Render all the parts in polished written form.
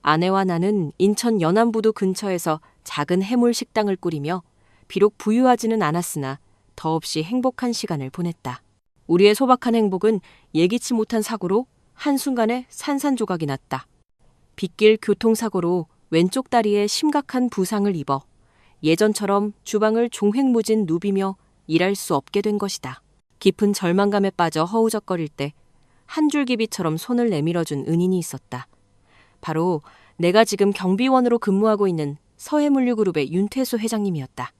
아내와 나는 인천 연안부두 근처에서 작은 해물 식당을 꾸리며 비록 부유하지는 않았으나 더없이 행복한 시간을 보냈다. 우리의 소박한 행복은 예기치 못한 사고로 한순간에 산산조각이 났다. 빗길 교통사고로 왼쪽 다리에 심각한 부상을 입어 예전처럼 주방을 종횡무진 누비며 일할 수 없게 된 것이다. 깊은 절망감에 빠져 허우적거릴 때 한 줄기비처럼 손을 내밀어준 은인이 있었다. 바로 내가 지금 경비원으로 근무하고 있는 서해물류그룹의 윤태수 회장님이었다.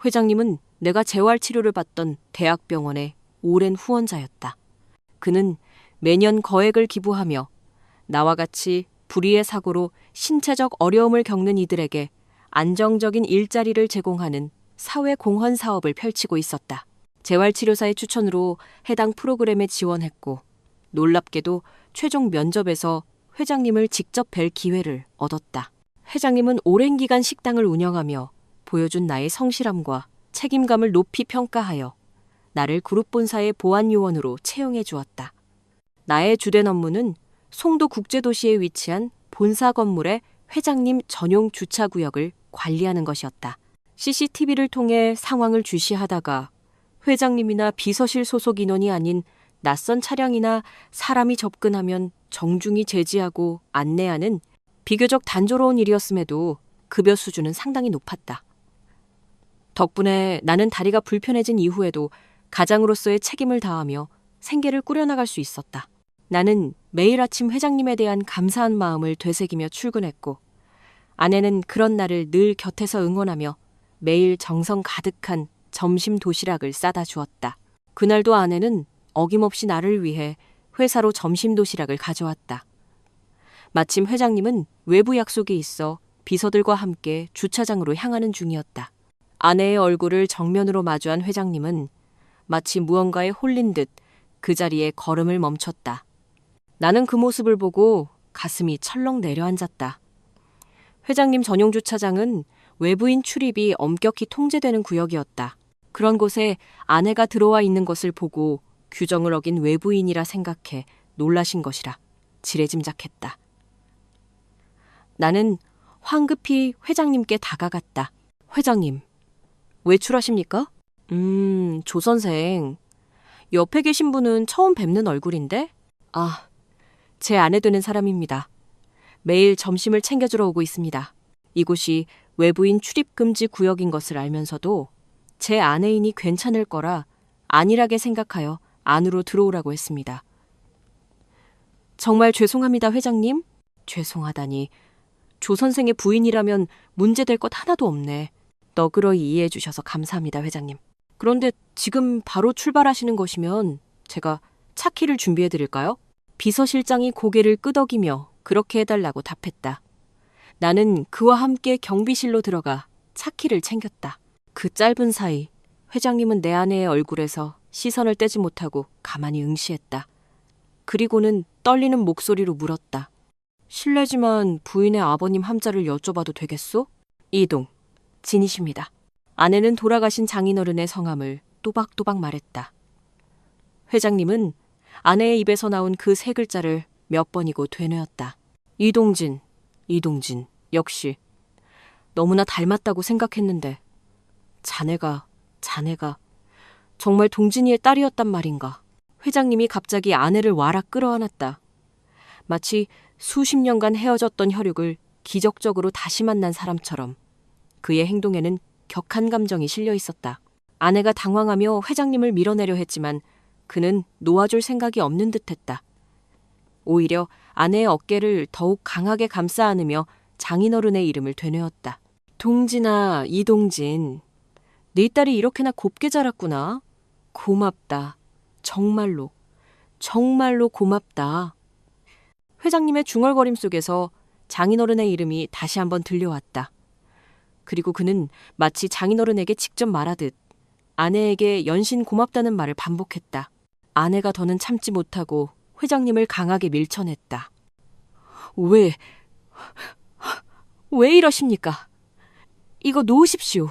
회장님은 내가 재활치료를 받던 대학병원의 오랜 후원자였다. 그는 매년 거액을 기부하며 나와 같이 불의의 사고로 신체적 어려움을 겪는 이들에게 안정적인 일자리를 제공하는 사회공헌 사업을 펼치고 있었다. 재활치료사의 추천으로 해당 프로그램에 지원했고 놀랍게도 최종 면접에서 회장님을 직접 뵐 기회를 얻었다. 회장님은 오랜 기간 식당을 운영하며 보여준 나의 성실함과 책임감을 높이 평가하여 나를 그룹본사의 보안요원으로 채용해 주었다. 나의 주된 업무는 송도 국제도시에 위치한 본사 건물의 회장님 전용 주차구역을 관리하는 것이었다. CCTV를 통해 상황을 주시하다가 회장님이나 비서실 소속 인원이 아닌 낯선 차량이나 사람이 접근하면 정중히 제지하고 안내하는 비교적 단조로운 일이었음에도 급여 수준은 상당히 높았다. 덕분에 나는 다리가 불편해진 이후에도 가장으로서의 책임을 다하며 생계를 꾸려나갈 수 있었다. 나는 매일 아침 회장님에 대한 감사한 마음을 되새기며 출근했고 아내는 그런 나를 늘 곁에서 응원하며 매일 정성 가득한 점심 도시락을 싸다 주었다. 그날도 아내는 어김없이 나를 위해 회사로 점심 도시락을 가져왔다. 마침 회장님은 외부 약속이 있어 비서들과 함께 주차장으로 향하는 중이었다. 아내의 얼굴을 정면으로 마주한 회장님은 마치 무언가에 홀린 듯 그 자리에 걸음을 멈췄다. 나는 그 모습을 보고 가슴이 철렁 내려앉았다. 회장님 전용 주차장은 외부인 출입이 엄격히 통제되는 구역이었다. 그런 곳에 아내가 들어와 있는 것을 보고 규정을 어긴 외부인이라 생각해 놀라신 것이라 지레짐작했다. 나는 황급히 회장님께 다가갔다. 회장님, 외출하십니까? 조 선생. 옆에 계신 분은 처음 뵙는 얼굴인데? 아, 제 아내 되는 사람입니다. 매일 점심을 챙겨주러 오고 있습니다. 이곳이 외부인 출입 금지 구역인 것을 알면서도 제 아내이니 괜찮을 거라 안일하게 생각하여 안으로 들어오라고 했습니다. 정말 죄송합니다, 회장님. 죄송하다니. 조 선생의 부인이라면 문제될 것 하나도 없네. 너그러이 이해해 주셔서 감사합니다, 회장님. 그런데 지금 바로 출발하시는 것이면 제가 차 키를 준비해 드릴까요? 비서실장이 고개를 끄덕이며 그렇게 해달라고 답했다. 나는 그와 함께 경비실로 들어가 차 키를 챙겼다. 그 짧은 사이 회장님은 내 아내의 얼굴에서 시선을 떼지 못하고 가만히 응시했다. 그리고는 떨리는 목소리로 물었다. 실례지만 부인의 아버님 함자를 여쭤봐도 되겠소? 이동, 진이십니다. 아내는 돌아가신 장인어른의 성함을 또박또박 말했다. 회장님은 아내의 입에서 나온 그 세 글자를 몇 번이고 되뇌었다. 이동진, 이동진. 역시 너무나 닮았다고 생각했는데 자네가 정말 동진이의 딸이었단 말인가. 회장님이 갑자기 아내를 와락 끌어안았다. 마치 수십 년간 헤어졌던 혈육을 기적적으로 다시 만난 사람처럼 그의 행동에는 격한 감정이 실려 있었다. 아내가 당황하며 회장님을 밀어내려 했지만 그는 놓아줄 생각이 없는 듯했다. 오히려 아내의 어깨를 더욱 강하게 감싸 안으며 장인어른의 이름을 되뇌었다. 동진아, 이동진. 네 딸이 이렇게나 곱게 자랐구나. 고맙다. 정말로 고맙다. 회장님의 중얼거림 속에서 장인어른의 이름이 다시 한번 들려왔다. 그리고 그는 마치 장인어른에게 직접 말하듯 아내에게 연신 고맙다는 말을 반복했다. 아내가 더는 참지 못하고 회장님을 강하게 밀쳐냈다. 왜 이러십니까? 이거 놓으십시오.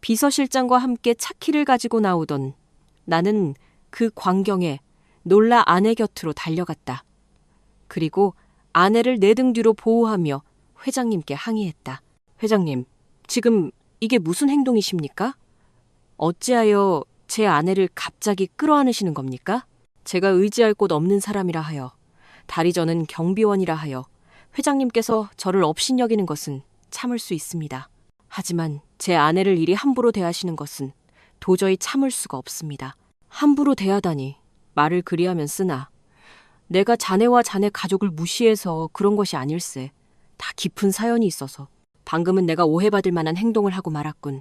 비서실장과 함께 차키를 가지고 나오던 나는 그 광경에 놀라 아내 곁으로 달려갔다. 그리고 아내를 내 등 뒤로 보호하며 회장님께 항의했다. 회장님, 지금 이게 무슨 행동이십니까? 어찌하여 제 아내를 갑자기 끌어안으시는 겁니까? 제가 의지할 곳 없는 사람이라 하여, 다리 저는 경비원이라 하여 회장님께서 저를 업신여기는 것은 참을 수 있습니다. 하지만 제 아내를 이리 함부로 대하시는 것은 도저히 참을 수가 없습니다. 함부로 대하다니 말을 그리하면 쓰나 내가 자네와 자네 가족을 무시해서 그런 것이 아닐세. 다 깊은 사연이 있어서 방금은 내가 오해받을 만한 행동을 하고 말았군.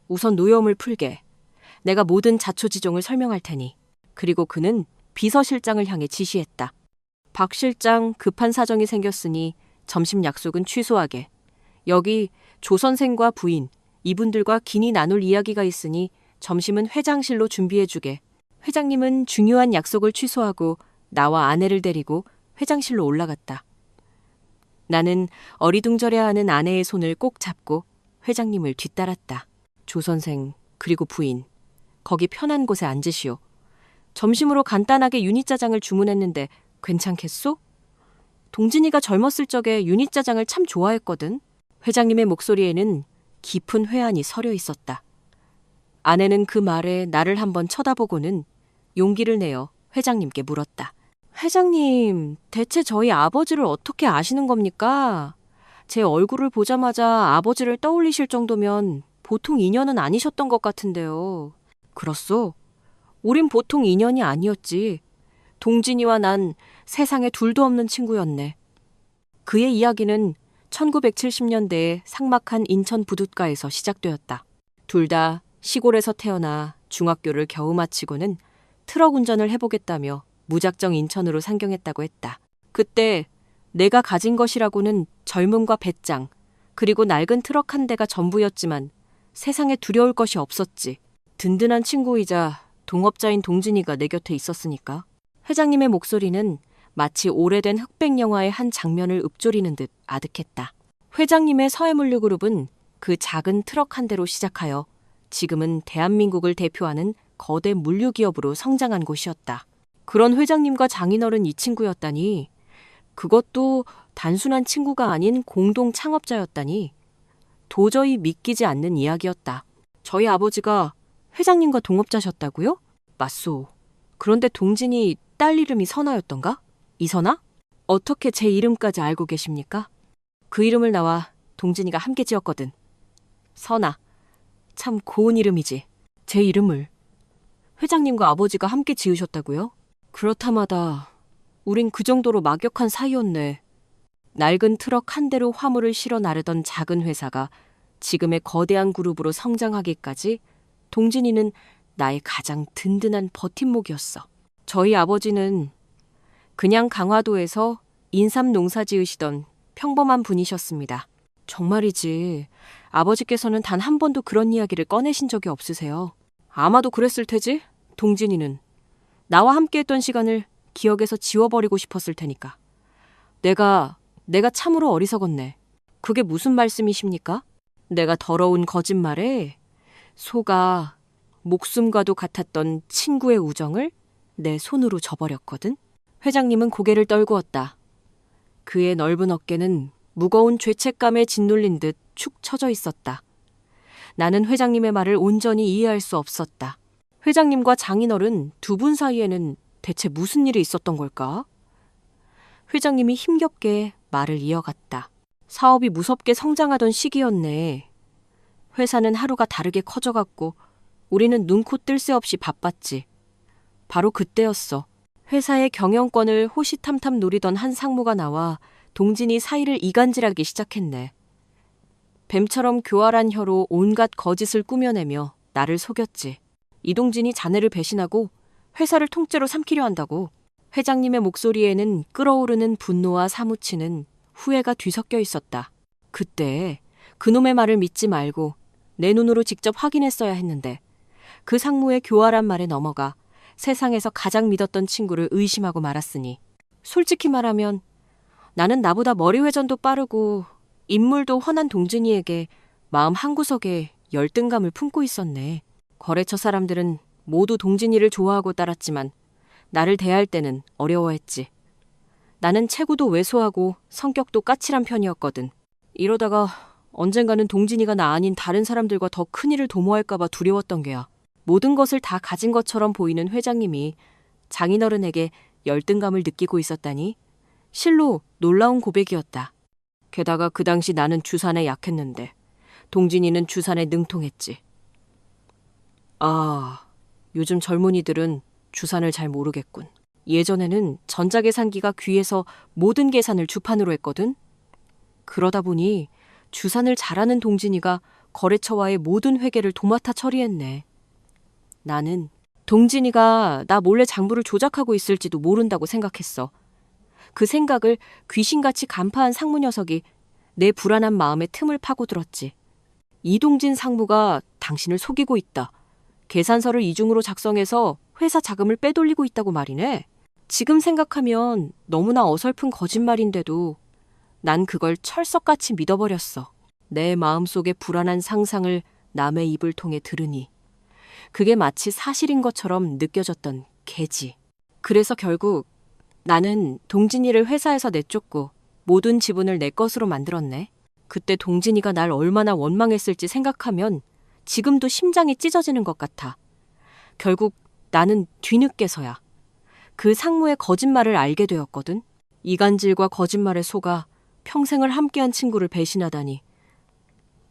우선 노여움을 풀게. 내가 모든 자초지종을 설명할 테니. 그리고 그는 비서실장을 향해 지시했다. 박 실장, 급한 사정이 생겼으니 점심 약속은 취소하게. 여기 조 선생과 부인, 이분들과 긴히 나눌 이야기가 있으니 점심은 회장실로 준비해주게. 회장님은 중요한 약속을 취소하고 나와 아내를 데리고 회장실로 올라갔다. 나는 어리둥절해하는 아내의 손을 꼭 잡고 회장님을 뒤따랐다. 조 선생, 그리고 부인, 거기 편한 곳에 앉으시오. 점심으로 간단하게 유니짜장을 주문했는데 괜찮겠소? 동진이가 젊었을 적에 유니짜장을 참 좋아했거든. 회장님의 목소리에는 깊은 회한이 서려 있었다. 아내는 그 말에 나를 한번 쳐다보고는 용기를 내어 회장님께 물었다. 회장님, 대체 저희 아버지를 어떻게 아시는 겁니까? 제 얼굴을 보자마자 아버지를 떠올리실 정도면 보통 인연은 아니셨던 것 같은데요. 그렇소? 우린 보통 인연이 아니었지. 동진이와 난 세상에 둘도 없는 친구였네. 그의 이야기는 1970년대에 삭막한 인천 부둣가에서 시작되었다. 둘 다 시골에서 태어나 중학교를 겨우 마치고는 트럭 운전을 해보겠다며 무작정 인천으로 상경했다고 했다. 그때 내가 가진 것이라고는 젊음과 배짱, 그리고 낡은 트럭 한 대가 전부였지만 세상에 두려울 것이 없었지. 든든한 친구이자 동업자인 동진이가 내 곁에 있었으니까. 회장님의 목소리는 마치 오래된 흑백 영화의 한 장면을 읊조리는 듯 아득했다. 회장님의 서해물류그룹은 그 작은 트럭 한 대로 시작하여 지금은 대한민국을 대표하는 거대 물류기업으로 성장한 곳이었다. 그런 회장님과 장인어른 이 친구였다니, 그것도 단순한 친구가 아닌 공동 창업자였다니 도저히 믿기지 않는 이야기였다. 저희 아버지가 회장님과 동업자셨다고요? 맞소. 그런데 동진이 딸 이름이 선아였던가? 이선아? 어떻게 제 이름까지 알고 계십니까? 그 이름을 나와 동진이가 함께 지었거든. 선아. 참 고운 이름이지. 제 이름을 회장님과 아버지가 함께 지으셨다고요? 그렇다마다 우린 그 정도로 막역한 사이였네. 낡은 트럭 한 대로 화물을 실어 나르던 작은 회사가 지금의 거대한 그룹으로 성장하기까지 동진이는 나의 가장 든든한 버팀목이었어. 저희 아버지는 그냥 강화도에서 인삼 농사 지으시던 평범한 분이셨습니다. 정말이지. 아버지께서는 단 한 번도 그런 이야기를 꺼내신 적이 없으세요. 아마도 그랬을 테지, 동진이는. 나와 함께했던 시간을 기억에서 지워버리고 싶었을 테니까. 내가 참으로 어리석었네. 그게 무슨 말씀이십니까? 내가 더러운 거짓말에 소가 목숨과도 같았던 친구의 우정을 내 손으로 저버렸거든. 회장님은 고개를 떨구었다. 그의 넓은 어깨는 무거운 죄책감에 짓눌린 듯 축 처져 있었다. 나는 회장님의 말을 온전히 이해할 수 없었다. 회장님과 장인어른 두 분 사이에는 대체 무슨 일이 있었던 걸까? 회장님이 힘겹게 말을 이어갔다. 사업이 무섭게 성장하던 시기였네. 회사는 하루가 다르게 커져갔고 우리는 눈코 뜰 새 없이 바빴지. 바로 그때였어. 회사의 경영권을 호시탐탐 노리던 한 상무가 나와 동진이 사이를 이간질하기 시작했네. 뱀처럼 교활한 혀로 온갖 거짓을 꾸며내며 나를 속였지. 이동진이 자네를 배신하고 회사를 통째로 삼키려 한다고. 회장님의 목소리에는 끓어오르는 분노와 사무치는 후회가 뒤섞여 있었다. 그때 그놈의 말을 믿지 말고 내 눈으로 직접 확인했어야 했는데 그 상무의 교활한 말에 넘어가 세상에서 가장 믿었던 친구를 의심하고 말았으니, 솔직히 말하면 나는 나보다 머리 회전도 빠르고 인물도 훤한 동진이에게 마음 한구석에 열등감을 품고 있었네. 거래처 사람들은 모두 동진이를 좋아하고 따랐지만 나를 대할 때는 어려워했지. 나는 체구도 왜소하고 성격도 까칠한 편이었거든. 이러다가 언젠가는 동진이가 나 아닌 다른 사람들과 더 큰일을 도모할까봐 두려웠던 게야. 모든 것을 다 가진 것처럼 보이는 회장님이 장인어른에게 열등감을 느끼고 있었다니 실로 놀라운 고백이었다. 게다가 그 당시 나는 주산에 약했는데 동진이는 주산에 능통했지. 아, 요즘 젊은이들은 주산을 잘 모르겠군. 예전에는 전자계산기가 귀해서 모든 계산을 주판으로 했거든. 그러다 보니 주산을 잘하는 동진이가 거래처와의 모든 회계를 도맡아 처리했네. 나는 동진이가 나 몰래 장부를 조작하고 있을지도 모른다고 생각했어. 그 생각을 귀신같이 간파한 상무 녀석이 내 불안한 마음에 틈을 파고들었지. 이동진 상무가 당신을 속이고 있다. 계산서를 이중으로 작성해서 회사 자금을 빼돌리고 있다고 말이네. 지금 생각하면 너무나 어설픈 거짓말인데도 난 그걸 철석같이 믿어버렸어. 내 마음속의 불안한 상상을 남의 입을 통해 들으니 그게 마치 사실인 것처럼 느껴졌던 개지. 그래서 결국 나는 동진이를 회사에서 내쫓고 모든 지분을 내 것으로 만들었네. 그때 동진이가 날 얼마나 원망했을지 생각하면 지금도 심장이 찢어지는 것 같아. 결국 나는 뒤늦게서야 그 상무의 거짓말을 알게 되었거든. 이간질과 거짓말에 속아 평생을 함께한 친구를 배신하다니.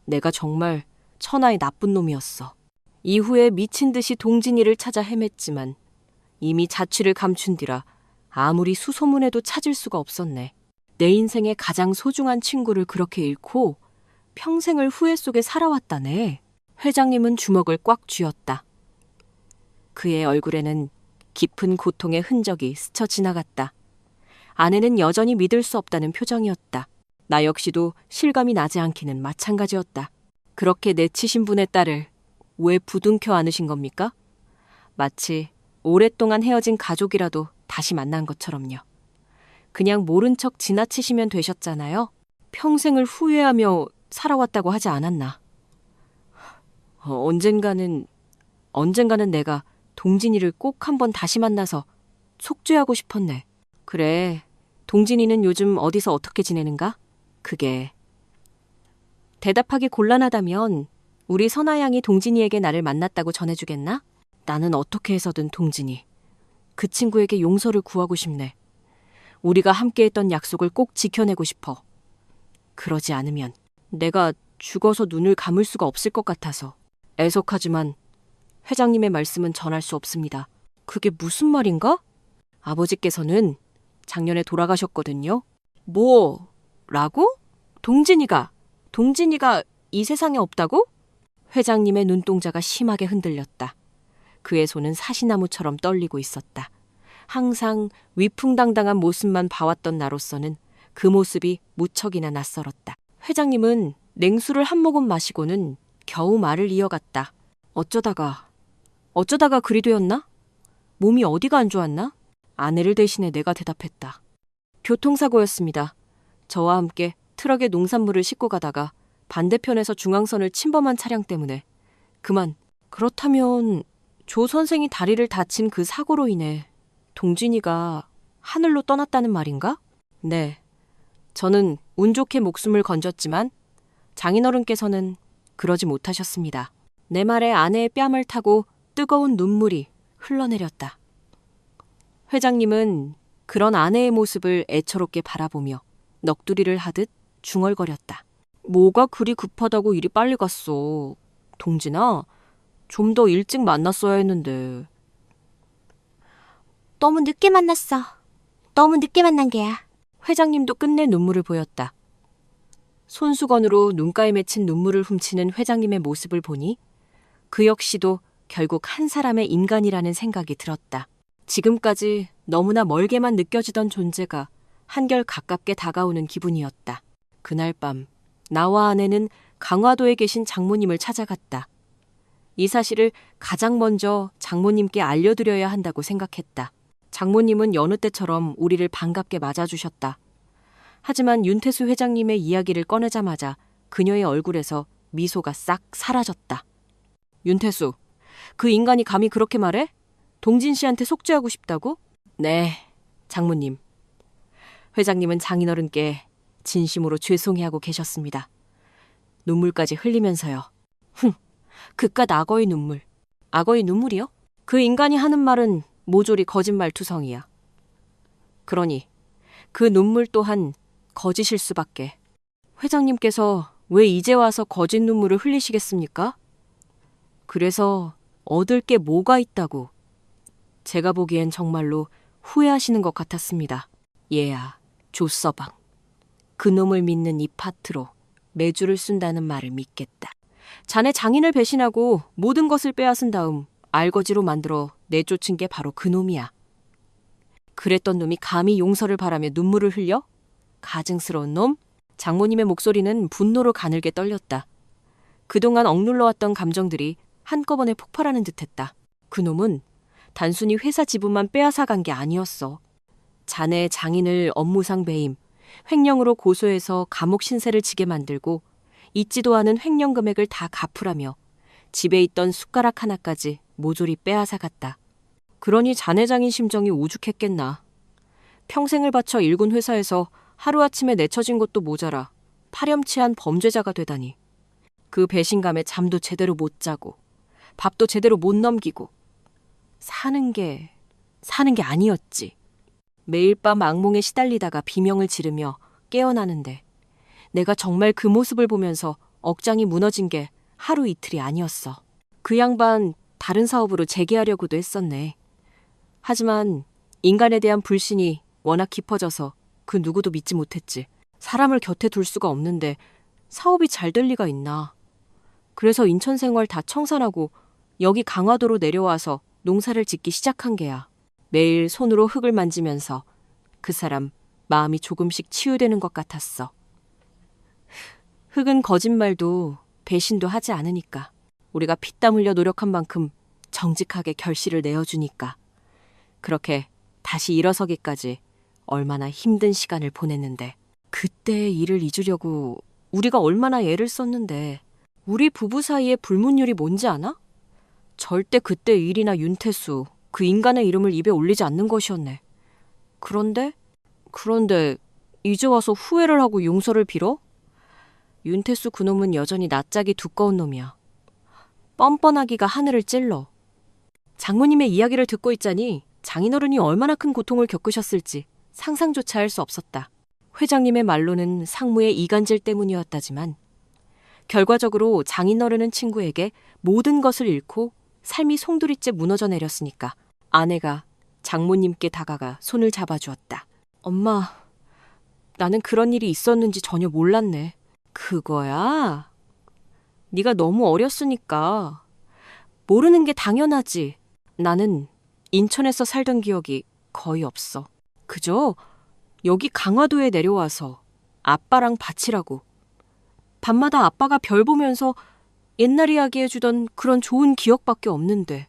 내가 정말 천하의 나쁜 놈이었어. 이후에 미친 듯이 동진이를 찾아 헤맸지만 이미 자취를 감춘 뒤라 아무리 수소문해도 찾을 수가 없었네. 내 인생의 가장 소중한 친구를 그렇게 잃고 평생을 후회 속에 살아왔다네. 회장님은 주먹을 꽉 쥐었다. 그의 얼굴에는 깊은 고통의 흔적이 스쳐 지나갔다. 아내는 여전히 믿을 수 없다는 표정이었다. 나 역시도 실감이 나지 않기는 마찬가지였다. 그렇게 내치신 분의 딸을 왜 부둥켜 안으신 겁니까? 마치 오랫동안 헤어진 가족이라도 다시 만난 것처럼요. 그냥 모른 척 지나치시면 되셨잖아요. 평생을 후회하며 살아왔다고 하지 않았나. 언젠가는 내가 동진이를 꼭 한번 다시 만나서 속죄하고 싶었네. 그래, 동진이는 요즘 어디서 어떻게 지내는가? 그게 대답하기 곤란하다면 우리 선아양이 동진이에게 나를 만났다고 전해주겠나? 나는 어떻게 해서든 동진이, 그 친구에게 용서를 구하고 싶네. 우리가 함께했던 약속을 꼭 지켜내고 싶어. 그러지 않으면 내가 죽어서 눈을 감을 수가 없을 것 같아서. 애석하지만 회장님의 말씀은 전할 수 없습니다. 그게 무슨 말인가? 아버지께서는 작년에 돌아가셨거든요. 뭐라고? 동진이가 이 세상에 없다고? 회장님의 눈동자가 심하게 흔들렸다. 그의 손은 사시나무처럼 떨리고 있었다. 항상 위풍당당한 모습만 봐왔던 나로서는 그 모습이 무척이나 낯설었다. 회장님은 냉수를 한 모금 마시고는 겨우 말을 이어갔다. 어쩌다가 그리 되었나? 몸이 어디가 안 좋았나? 아내를 대신해 내가 대답했다. 교통사고였습니다. 저와 함께 트럭에 농산물을 싣고 가다가 반대편에서 중앙선을 침범한 차량 때문에 그만. 그렇다면 조 선생이 다리를 다친 그 사고로 인해 동진이가 하늘로 떠났다는 말인가? 네. 저는 운 좋게 목숨을 건졌지만 장인어른께서는 그러지 못하셨습니다. 내 말에 아내의 뺨을 타고 뜨거운 눈물이 흘러내렸다. 회장님은 그런 아내의 모습을 애처롭게 바라보며 넋두리를 하듯 중얼거렸다. 뭐가 그리 급하다고 이리 빨리 갔어. 동진아, 좀 더 일찍 만났어야 했는데. 너무 늦게 만났어. 너무 늦게 만난 게야. 회장님도 끝내 눈물을 보였다. 손수건으로 눈가에 맺힌 눈물을 훔치는 회장님의 모습을 보니 그 역시도 결국 한 사람의 인간이라는 생각이 들었다. 지금까지 너무나 멀게만 느껴지던 존재가 한결 가깝게 다가오는 기분이었다. 그날 밤 나와 아내는 강화도에 계신 장모님을 찾아갔다. 이 사실을 가장 먼저 장모님께 알려드려야 한다고 생각했다. 장모님은 여느 때처럼 우리를 반갑게 맞아주셨다. 하지만 윤태수 회장님의 이야기를 꺼내자마자 그녀의 얼굴에서 미소가 싹 사라졌다. 윤태수, 그 인간이 감히 그렇게 말해? 동진 씨한테 속죄하고 싶다고? 네, 장모님. 회장님은 장인어른께 진심으로 죄송해하고 계셨습니다. 눈물까지 흘리면서요. 그깟 악어의 눈물. 악어의 눈물이요? 그 인간이 하는 말은 모조리 거짓말투성이야. 그러니 그 눈물 또한 거짓일 수밖에. 회장님께서 왜 이제 와서 거짓 눈물을 흘리시겠습니까? 그래서 얻을 게 뭐가 있다고. 제가 보기엔 정말로 후회하시는 것 같았습니다. 얘야, 조서방. 그놈을 믿는 이 파트로 매주를 쓴다는 말을 믿겠다. 자네 장인을 배신하고 모든 것을 빼앗은 다음 알거지로 만들어 내쫓은 게 바로 그놈이야. 그랬던 놈이 감히 용서를 바라며 눈물을 흘려? 가증스러운 놈? 장모님의 목소리는 분노로 가늘게 떨렸다. 그동안 억눌러왔던 감정들이 한꺼번에 폭발하는 듯했다. 그놈은 단순히 회사 지분만 빼앗아간 게 아니었어. 자네 장인을 업무상 배임, 횡령으로 고소해서 감옥 신세를 지게 만들고 있지도 않은 횡령 금액을 다 갚으라며 집에 있던 숟가락 하나까지 모조리 빼앗아갔다. 그러니 자네 장인 심정이 오죽했겠나. 평생을 바쳐 일군 회사에서 하루아침에 내쳐진 것도 모자라 파렴치한 범죄자가 되다니. 그 배신감에 잠도 제대로 못 자고 밥도 제대로 못 넘기고 사는 게 아니었지. 매일 밤 악몽에 시달리다가 비명을 지르며 깨어나는데 내가 정말 그 모습을 보면서 억장이 무너진 게 하루 이틀이 아니었어. 그 양반 다른 사업으로 재개하려고도 했었네. 하지만 인간에 대한 불신이 워낙 깊어져서 그 누구도 믿지 못했지. 사람을 곁에 둘 수가 없는데 사업이 잘 될 리가 있나. 그래서 인천 생활 다 청산하고 여기 강화도로 내려와서 농사를 짓기 시작한 게야. 매일 손으로 흙을 만지면서 그 사람 마음이 조금씩 치유되는 것 같았어. 흙은 거짓말도 배신도 하지 않으니까. 우리가 피땀 흘려 노력한 만큼 정직하게 결실을 내어주니까. 그렇게 다시 일어서기까지 얼마나 힘든 시간을 보냈는데 그때의 일을 잊으려고 우리가 얼마나 애를 썼는데. 우리 부부 사이의 불문율이 뭔지 아나? 절대 그때 일이나 윤태수, 그 인간의 이름을 입에 올리지 않는 것이었네. 그런데 이제 와서 후회를 하고 용서를 빌어? 윤태수 그놈은 여전히 낯짝이 두꺼운 놈이야. 뻔뻔하기가 하늘을 찔러. 장모님의 이야기를 듣고 있자니 장인어른이 얼마나 큰 고통을 겪으셨을지 상상조차 할 수 없었다. 회장님의 말로는 상무의 이간질 때문이었다지만 결과적으로 장인어른은 친구에게 모든 것을 잃고 삶이 송두리째 무너져 내렸으니까 아내가 장모님께 다가가 손을 잡아주었다. 엄마, 나는 그런 일이 있었는지 전혀 몰랐네. 그거야? 네가 너무 어렸으니까. 모르는 게 당연하지. 나는 인천에서 살던 기억이 거의 없어. 그저 여기 강화도에 내려와서 아빠랑 밭이라고. 밤마다 아빠가 별 보면서 옛날 이야기 해주던 그런 좋은 기억밖에 없는데.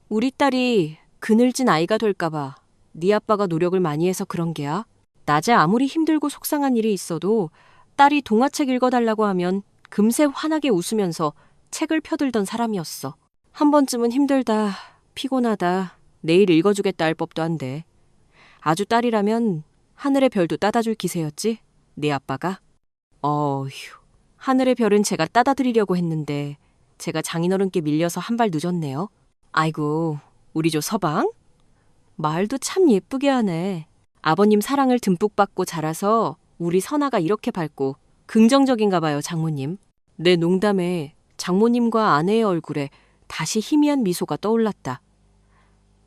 우리 딸이 그늘진 아이가 될까봐 네 아빠가 노력을 많이 해서 그런 게야. 낮에 아무리 힘들고 속상한 일이 있어도 딸이 동화책 읽어달라고 하면 금세 환하게 웃으면서 책을 펴들던 사람이었어. 한 번쯤은 힘들다, 피곤하다, 내일 읽어주겠다 할 법도 한데. 아주 딸이라면 하늘의 별도 따다줄 기세였지, 네 아빠가. 어휴, 하늘의 별은 제가 따다 드리려고 했는데 제가 장인어른께 밀려서 한 발 늦었네요. 아이고, 우리 조 서방? 말도 참 예쁘게 하네. 아버님 사랑을 듬뿍 받고 자라서 우리 선아가 이렇게 밝고 긍정적인가 봐요, 장모님. 내 농담에 장모님과 아내의 얼굴에 다시 희미한 미소가 떠올랐다.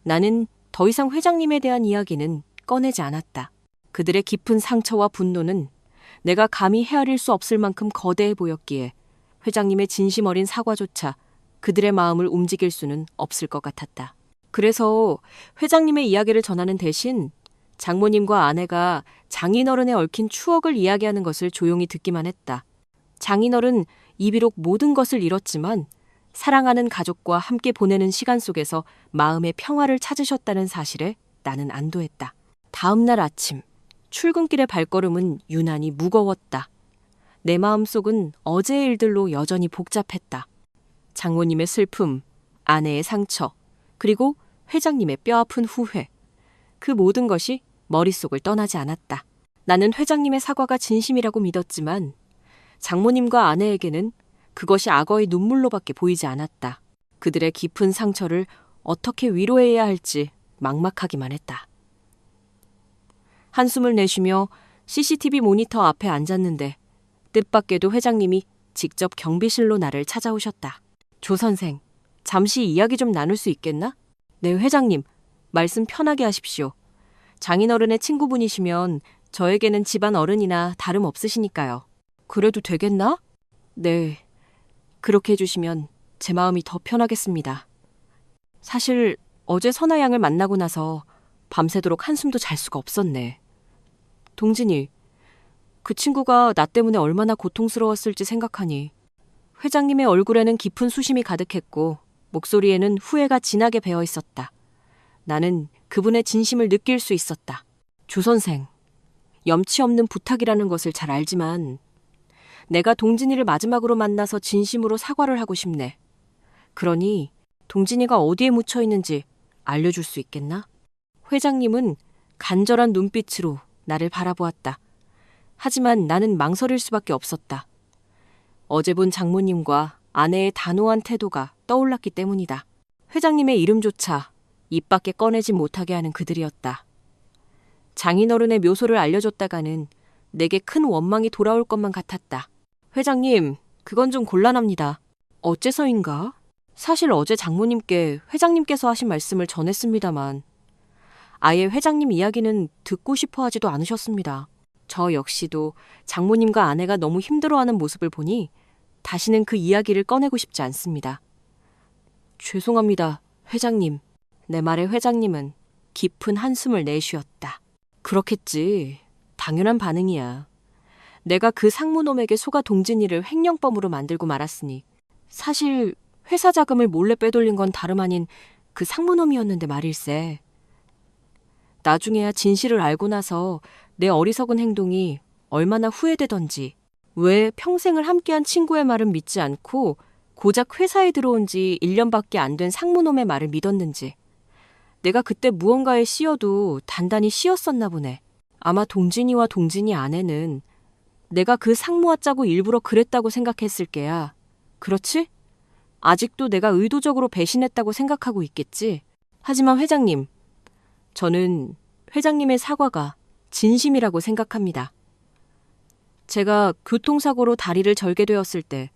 나는 더 이상 회장님에 대한 이야기는 꺼내지 않았다. 그들의 깊은 상처와 분노는 내가 감히 헤아릴 수 없을 만큼 거대해 보였기에 회장님의 진심 어린 사과조차 그들의 마음을 움직일 수는 없을 것 같았다. 그래서 회장님의 이야기를 전하는 대신 장모님과 아내가 장인어른에 얽힌 추억을 이야기하는 것을 조용히 듣기만 했다. 장인어른 이비록 모든 것을 잃었지만 사랑하는 가족과 함께 보내는 시간 속에서 마음의 평화를 찾으셨다는 사실에 나는 안도했다. 다음 날 아침, 출근길의 발걸음은 유난히 무거웠다. 내 마음속은 어제의 일들로 여전히 복잡했다. 장모님의 슬픔, 아내의 상처, 그리고 회장님의 뼈아픈 후회. 그 모든 것이 머릿속을 떠나지 않았다. 나는 회장님의 사과가 진심이라고 믿었지만 장모님과 아내에게는 그것이 악어의 눈물로밖에 보이지 않았다. 그들의 깊은 상처를 어떻게 위로해야 할지 막막하기만 했다. 한숨을 내쉬며 CCTV 모니터 앞에 앉았는데 뜻밖에도 회장님이 직접 경비실로 나를 찾아오셨다. 조 선생, 잠시 이야기 좀 나눌 수 있겠나? 네, 회장님. 말씀 편하게 하십시오. 장인어른의 친구분이시면 저에게는 집안 어른이나 다름없으시니까요. 그래도 되겠나? 네, 그렇게 해주시면 제 마음이 더 편하겠습니다. 사실 어제 선아 양을 만나고 나서 밤새도록 한숨도 잘 수가 없었네. 동진이, 그 친구가 나 때문에 얼마나 고통스러웠을지 생각하니 회장님의 얼굴에는 깊은 수심이 가득했고 목소리에는 후회가 진하게 배어 있었다. 나는 그분의 진심을 느낄 수 있었다. 조 선생, 염치 없는 부탁이라는 것을 잘 알지만 내가 동진이를 마지막으로 만나서 진심으로 사과를 하고 싶네. 그러니 동진이가 어디에 묻혀 있는지 알려줄 수 있겠나? 회장님은 간절한 눈빛으로 나를 바라보았다. 하지만 나는 망설일 수밖에 없었다. 어제 본 장모님과 아내의 단호한 태도가 떠올랐기 때문이다. 회장님의 이름조차 입 밖에 꺼내지 못하게 하는 그들이었다. 장인어른의 묘소를 알려줬다가는 내게 큰 원망이 돌아올 것만 같았다. 회장님, 그건 좀 곤란합니다. 어째서인가? 사실 어제 장모님께 회장님께서 하신 말씀을 전했습니다만 아예 회장님 이야기는 듣고 싶어 하지도 않으셨습니다. 저 역시도 장모님과 아내가 너무 힘들어하는 모습을 보니 다시는 그 이야기를 꺼내고 싶지 않습니다. 죄송합니다, 회장님. 내 말에 회장님은 깊은 한숨을 내쉬었다. 그렇겠지. 당연한 반응이야. 내가 그 상무놈에게 속아 동진이를 횡령범으로 만들고 말았으니 사실 회사 자금을 몰래 빼돌린 건 다름 아닌 그 상무놈이었는데 말일세. 나중에야 진실을 알고 나서 내 어리석은 행동이 얼마나 후회되던지, 왜 평생을 함께한 친구의 말은 믿지 않고 고작 회사에 들어온 지 1년밖에 안 된 상무놈의 말을 믿었는지, 내가 그때 무언가에 씌여도 단단히 씌였었나 보네. 아마 동진이와 동진이 아내는 내가 그 상무와 짜고 일부러 그랬다고 생각했을 게야. 그렇지? 아직도 내가 의도적으로 배신했다고 생각하고 있겠지. 하지만 회장님, 저는 회장님의 사과가 진심이라고 생각합니다. 제가 교통사고로 다리를 절게 되었을 때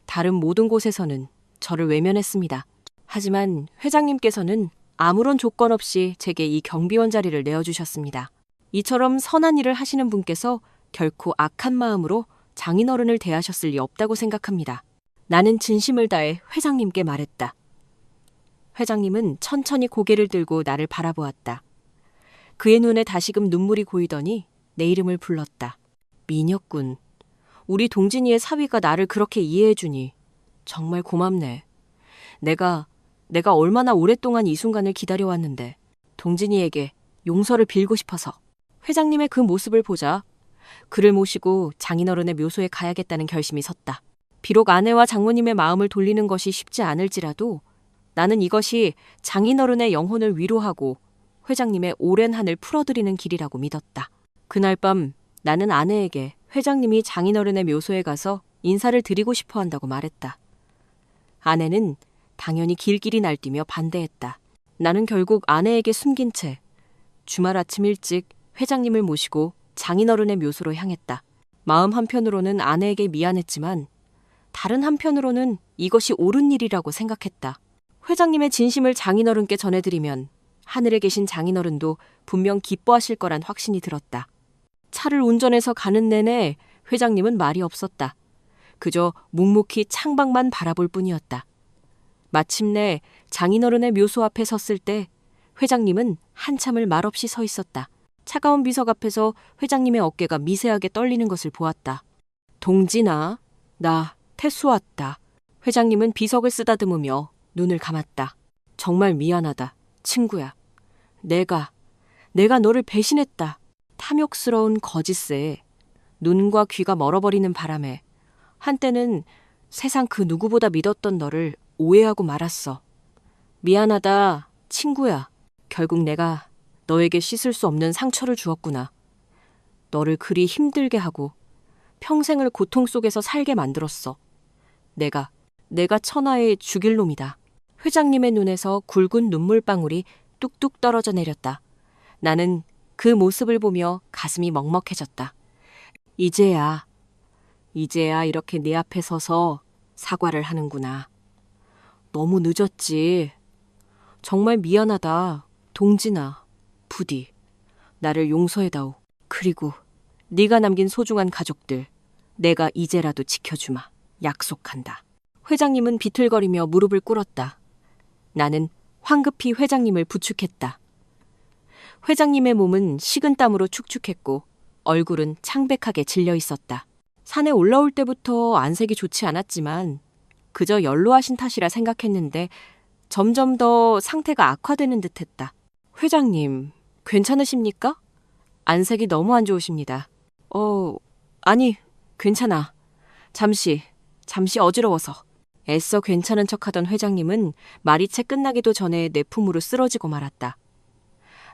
다른 모든 곳에서는 저를 외면했습니다. 하지만 회장님께서는 아무런 조건 없이 제게 이 경비원 자리를 내어주셨습니다. 이처럼 선한 일을 하시는 분께서 결코 악한 마음으로 장인어른을 대하셨을 리 없다고 생각합니다. 나는 진심을 다해 회장님께 말했다. 회장님은 천천히 고개를 들고 나를 바라보았다. 그의 눈에 다시금 눈물이 고이더니 내 이름을 불렀다. 미녀군. 우리 동진이의 사위가 나를 그렇게 이해해주니 정말 고맙네. 내가 얼마나 오랫동안 이 순간을 기다려왔는데 동진이에게 용서를 빌고 싶어서. 회장님의 그 모습을 보자 그를 모시고 장인어른의 묘소에 가야겠다는 결심이 섰다. 비록 아내와 장모님의 마음을 돌리는 것이 쉽지 않을지라도 나는 이것이 장인어른의 영혼을 위로하고 회장님의 오랜 한을 풀어드리는 길이라고 믿었다. 그날 밤 나는 아내에게 회장님이 장인어른의 묘소에 가서 인사를 드리고 싶어 한다고 말했다. 아내는 당연히 길길이 날뛰며 반대했다. 나는 결국 아내에게 숨긴 채 주말 아침 일찍 회장님을 모시고 장인어른의 묘소로 향했다. 마음 한편으로는 아내에게 미안했지만 다른 한편으로는 이것이 옳은 일이라고 생각했다. 회장님의 진심을 장인어른께 전해드리면 하늘에 계신 장인어른도 분명 기뻐하실 거란 확신이 들었다. 차를 운전해서 가는 내내 회장님은 말이 없었다. 그저 묵묵히 창밖만 바라볼 뿐이었다. 마침내 장인어른의 묘소 앞에 섰을 때 회장님은 한참을 말없이 서 있었다. 차가운 비석 앞에서 회장님의 어깨가 미세하게 떨리는 것을 보았다. 동진아, 나 태수 왔다. 회장님은 비석을 쓰다듬으며 눈을 감았다. 정말 미안하다, 친구야. 내가 너를 배신했다. 탐욕스러운 거짓에 눈과 귀가 멀어버리는 바람에 한때는 세상 그 누구보다 믿었던 너를 오해하고 말았어. 미안하다, 친구야. 결국 내가 너에게 씻을 수 없는 상처를 주었구나. 너를 그리 힘들게 하고 평생을 고통 속에서 살게 만들었어. 내가 천하의 죽일 놈이다. 회장님의 눈에서 굵은 눈물방울이 뚝뚝 떨어져 내렸다. 나는 그 모습을 보며 가슴이 먹먹해졌다. 이제야 이렇게 네 앞에 서서 사과를 하는구나. 너무 늦었지. 정말 미안하다. 동진아, 부디 나를 용서해다오. 그리고 네가 남긴 소중한 가족들, 내가 이제라도 지켜주마. 약속한다. 회장님은 비틀거리며 무릎을 꿇었다. 나는 황급히 회장님을 부축했다. 회장님의 몸은 식은땀으로 축축했고 얼굴은 창백하게 질려 있었다. 산에 올라올 때부터 안색이 좋지 않았지만 그저 연로하신 탓이라 생각했는데 점점 더 상태가 악화되는 듯했다. 회장님, 괜찮으십니까? 안색이 너무 안 좋으십니다. 아니, 괜찮아. 잠시 어지러워서. 애써 괜찮은 척하던 회장님은 말이 채 끝나기도 전에 내 품으로 쓰러지고 말았다.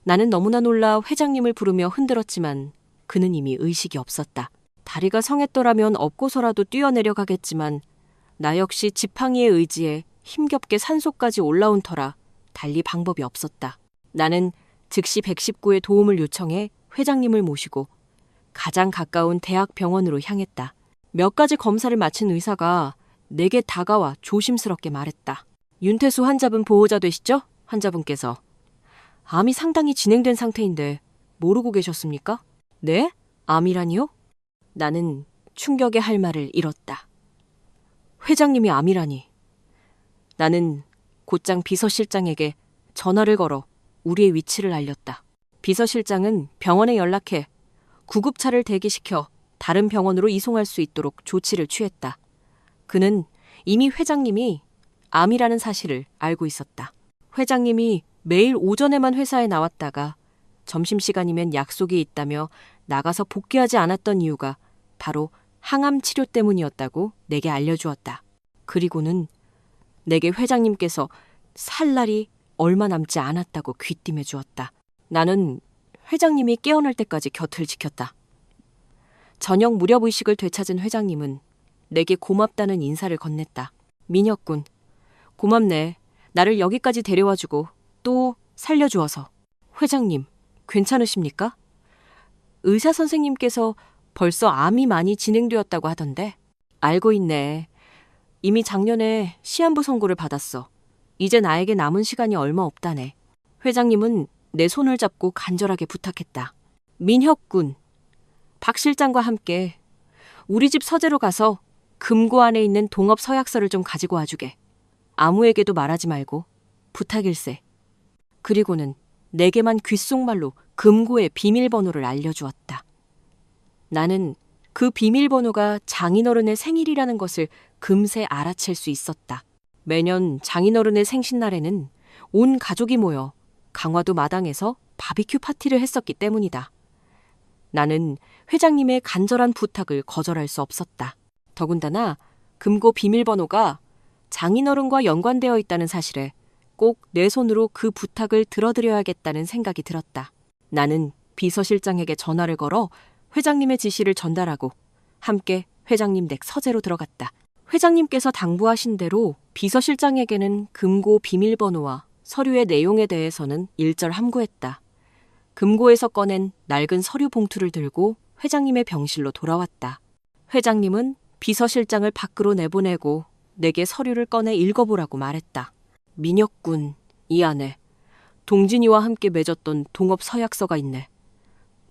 나는 너무나 놀라 회장님을 부르며 흔들었지만 그는 이미 의식이 없었다. 다리가 성했더라면 업고서라도 뛰어내려가겠지만 나 역시 지팡이의 의지에 힘겹게 산소까지 올라온 터라 달리 방법이 없었다. 나는 즉시 119에 도움을 요청해 회장님을 모시고 가장 가까운 대학병원으로 향했다. 몇 가지 검사를 마친 의사가 내게 다가와 조심스럽게 말했다. 윤태수 환자분 보호자 되시죠? 환자분께서. 암이 상당히 진행된 상태인데 모르고 계셨습니까? 네? 암이라니요? 나는 충격에 할 말을 잃었다. 회장님이 암이라니. 나는 곧장 비서실장에게 전화를 걸어 우리의 위치를 알렸다. 비서실장은 병원에 연락해 구급차를 대기시켜 다른 병원으로 이송할 수 있도록 조치를 취했다. 그는 이미 회장님이 암이라는 사실을 알고 있었다. 회장님이 매일 오전에만 회사에 나왔다가 점심시간이면 약속이 있다며 나가서 복귀하지 않았던 이유가 바로 항암 치료 때문이었다고 내게 알려주었다. 그리고는 내게 회장님께서 살 날이 얼마 남지 않았다고 귀띔해 주었다. 나는 회장님이 깨어날 때까지 곁을 지켰다. 저녁 무렵의식을 되찾은 회장님은 내게 고맙다는 인사를 건넸다. 민혁군, 고맙네. 나를 여기까지 데려와주고 또 살려주어서. 회장님, 괜찮으십니까? 의사 선생님께서 벌써 암이 많이 진행되었다고 하던데. 알고 있네. 이미 작년에 시한부 선고를 받았어. 이제 나에게 남은 시간이 얼마 없다네. 회장님은 내 손을 잡고 간절하게 부탁했다. 민혁군, 박 실장과 함께 우리 집 서재로 가서 금고 안에 있는 동업 서약서를 좀 가지고 와주게. 아무에게도 말하지 말고 부탁일세. 그리고는 내게만 귓속말로 금고의 비밀번호를 알려주었다. 나는 그 비밀번호가 장인어른의 생일이라는 것을 금세 알아챌 수 있었다. 매년 장인어른의 생신날에는 온 가족이 모여 강화도 마당에서 바비큐 파티를 했었기 때문이다. 나는 회장님의 간절한 부탁을 거절할 수 없었다. 더군다나 금고 비밀번호가 장인어른과 연관되어 있다는 사실에 꼭 내 손으로 그 부탁을 들어드려야겠다는 생각이 들었다. 나는 비서실장에게 전화를 걸어 회장님의 지시를 전달하고 함께 회장님 댁 서재로 들어갔다. 회장님께서 당부하신 대로 비서실장에게는 금고 비밀번호와 서류의 내용에 대해서는 일절 함구했다. 금고에서 꺼낸 낡은 서류 봉투를 들고 회장님의 병실로 돌아왔다. 회장님은 비서실장을 밖으로 내보내고 내게 서류를 꺼내 읽어보라고 말했다. 민혁군, 이 안에 동진이와 함께 맺었던 동업 서약서가 있네.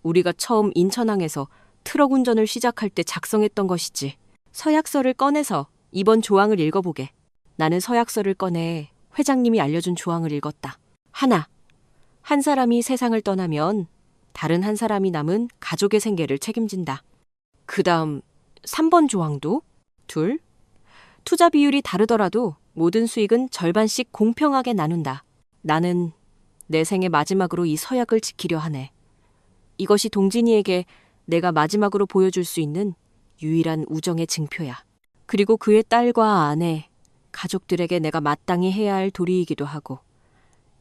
우리가 처음 인천항에서 트럭 운전을 시작할 때 작성했던 것이지. 서약서를 꺼내서 이번 조항을 읽어보게. 나는 서약서를 꺼내 회장님이 알려준 조항을 읽었다. 하나, 한 사람이 세상을 떠나면 다른 한 사람이 남은 가족의 생계를 책임진다. 그 다음 3번 조항도 둘, 투자 비율이 다르더라도 모든 수익은 절반씩 공평하게 나눈다. 나는 내 생의 마지막으로 이 서약을 지키려 하네. 이것이 동진이에게 내가 마지막으로 보여줄 수 있는 유일한 우정의 증표야. 그리고 그의 딸과 아내, 가족들에게 내가 마땅히 해야 할 도리이기도 하고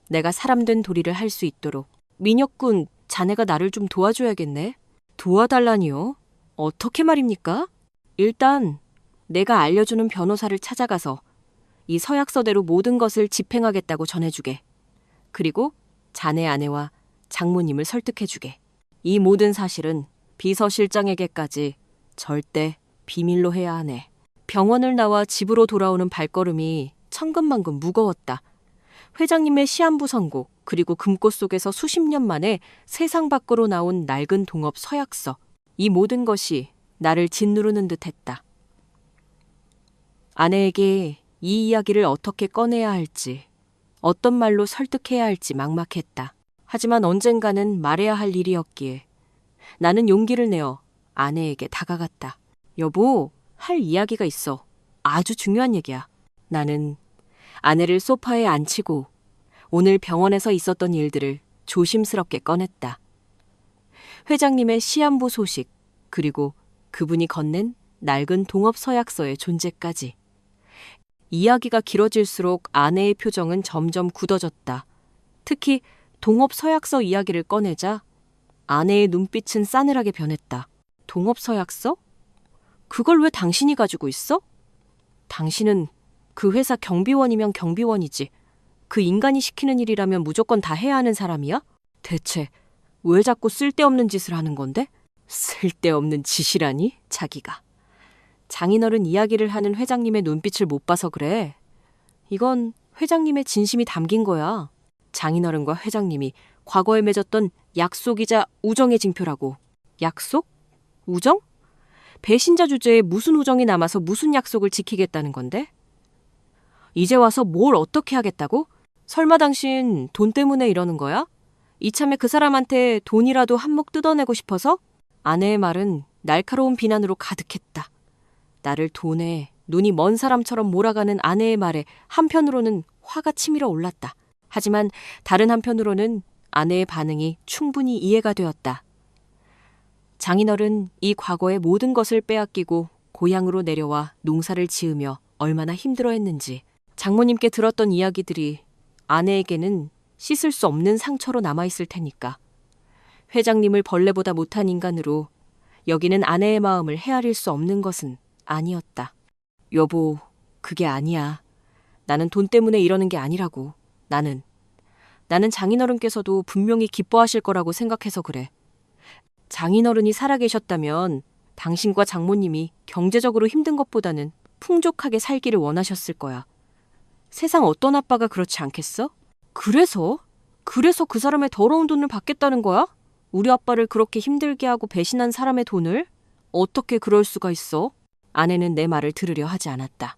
내가 사람된 도리를 할 수 있도록. 민혁군, 자네가 나를 좀 도와줘야겠네. 도와달라니요? 어떻게 말입니까? 일단 내가 알려주는 변호사를 찾아가서 이 서약서대로 모든 것을 집행하겠다고 전해주게. 그리고 자네 아내와 장모님을 설득해주게. 이 모든 사실은 비서실장에게까지 절대 비밀로 해야 하네. 병원을 나와 집으로 돌아오는 발걸음이 천근만근 무거웠다. 회장님의 시한부 선고, 그리고 금고 속에서 수십 년 만에 세상 밖으로 나온 낡은 동업 서약서. 이 모든 것이 나를 짓누르는 듯했다. 아내에게 이 이야기를 어떻게 꺼내야 할지, 어떤 말로 설득해야 할지 막막했다. 하지만 언젠가는 말해야 할 일이었기에 나는 용기를 내어 아내에게 다가갔다. 여보, 할 이야기가 있어. 아주 중요한 얘기야. 나는 아내를 소파에 앉히고 오늘 병원에서 있었던 일들을 조심스럽게 꺼냈다. 회장님의 시한부 소식, 그리고 그분이 건넨 낡은 동업 서약서의 존재까지. 이야기가 길어질수록 아내의 표정은 점점 굳어졌다. 특히 동업 서약서 이야기를 꺼내자 아내의 눈빛은 싸늘하게 변했다. 동업 서약서? 그걸 왜 당신이 가지고 있어? 당신은 그 회사 경비원이면 경비원이지. 그 인간이 시키는 일이라면 무조건 다 해야 하는 사람이야? 대체 왜 자꾸 쓸데없는 짓을 하는 건데? 쓸데없는 짓이라니? 자기가. 장인어른 이야기를 하는 회장님의 눈빛을 못 봐서 그래. 이건 회장님의 진심이 담긴 거야. 장인어른과 회장님이 과거에 맺었던 약속이자 우정의 징표라고. 약속? 우정? 배신자 주제에 무슨 우정이 남아서 무슨 약속을 지키겠다는 건데? 이제 와서 뭘 어떻게 하겠다고? 설마 당신 돈 때문에 이러는 거야? 이참에 그 사람한테 돈이라도 한몫 뜯어내고 싶어서? 아내의 말은 날카로운 비난으로 가득했다. 나를 돈에 눈이 먼 사람처럼 몰아가는 아내의 말에 한편으로는 화가 치밀어 올랐다. 하지만 다른 한편으로는 아내의 반응이 충분히 이해가 되었다. 장인어른 이 과거의 모든 것을 빼앗기고 고향으로 내려와 농사를 지으며 얼마나 힘들어했는지, 장모님께 들었던 이야기들이 아내에게는 씻을 수 없는 상처로 남아있을 테니까. 회장님을 벌레보다 못한 인간으로 여기는 아내의 마음을 헤아릴 수 없는 것은 아니었다. 여보, 그게 아니야. 나는 돈 때문에 이러는 게 아니라고. 나는 장인어른께서도 분명히 기뻐하실 거라고 생각해서 그래. 장인어른이 살아계셨다면 당신과 장모님이 경제적으로 힘든 것보다는 풍족하게 살기를 원하셨을 거야. 세상 어떤 아빠가 그렇지 않겠어? 그래서 그 사람의 더러운 돈을 받겠다는 거야? 우리 아빠를 그렇게 힘들게 하고 배신한 사람의 돈을? 어떻게 그럴 수가 있어? 아내는 내 말을 들으려 하지 않았다.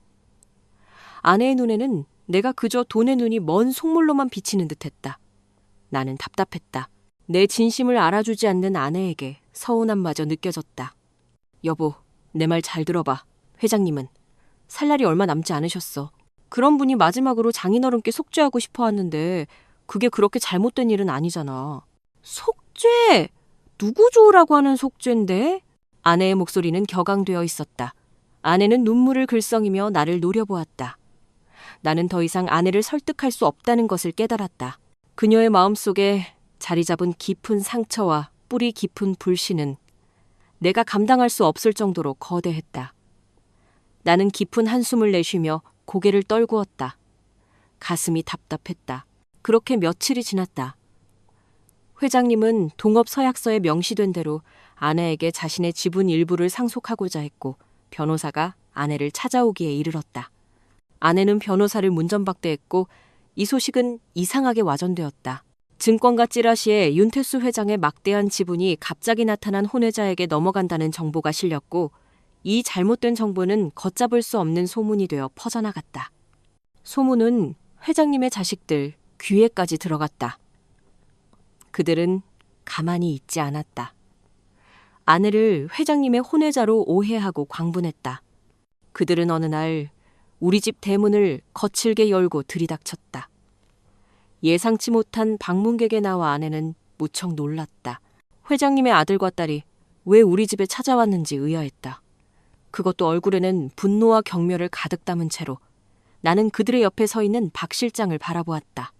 아내의 눈에는 내가 그저 돈의 눈이 먼 속물로만 비치는 듯했다. 나는 답답했다. 내 진심을 알아주지 않는 아내에게 서운함마저 느껴졌다. 여보, 내 말 잘 들어봐. 회장님은 살 날이 얼마 남지 않으셨어. 그런 분이 마지막으로 장인어른께 속죄하고 싶어 하는데 그게 그렇게 잘못된 일은 아니잖아. 속죄? 누구 좋으라고 하는 속죄인데? 아내의 목소리는 격앙되어 있었다. 아내는 눈물을 글썽이며 나를 노려보았다. 나는 더 이상 아내를 설득할 수 없다는 것을 깨달았다. 그녀의 마음속에 자리 잡은 깊은 상처와 뿌리 깊은 불신은 내가 감당할 수 없을 정도로 거대했다. 나는 깊은 한숨을 내쉬며 고개를 떨구었다. 가슴이 답답했다. 그렇게 며칠이 지났다. 회장님은 동업 서약서에 명시된 대로 아내에게 자신의 지분 일부를 상속하고자 했고 변호사가 아내를 찾아오기에 이르렀다. 아내는 변호사를 문전박대했고 이 소식은 이상하게 와전되었다. 증권가 찌라시에 윤태수 회장의 막대한 지분이 갑자기 나타난 혼외자에게 넘어간다는 정보가 실렸고 이 잘못된 정보는 걷잡을 수 없는 소문이 되어 퍼져나갔다. 소문은 회장님의 자식들 귀에까지 들어갔다. 그들은 가만히 있지 않았다. 아내를 회장님의 혼외자로 오해하고 광분했다. 그들은 어느 날 우리 집 대문을 거칠게 열고 들이닥쳤다. 예상치 못한 방문객에 나와 아내는 무척 놀랐다. 회장님의 아들과 딸이 왜 우리 집에 찾아왔는지 의아했다. 그것도 얼굴에는 분노와 경멸을 가득 담은 채로 나는 그들의 옆에 서 있는 박 실장을 바라보았다.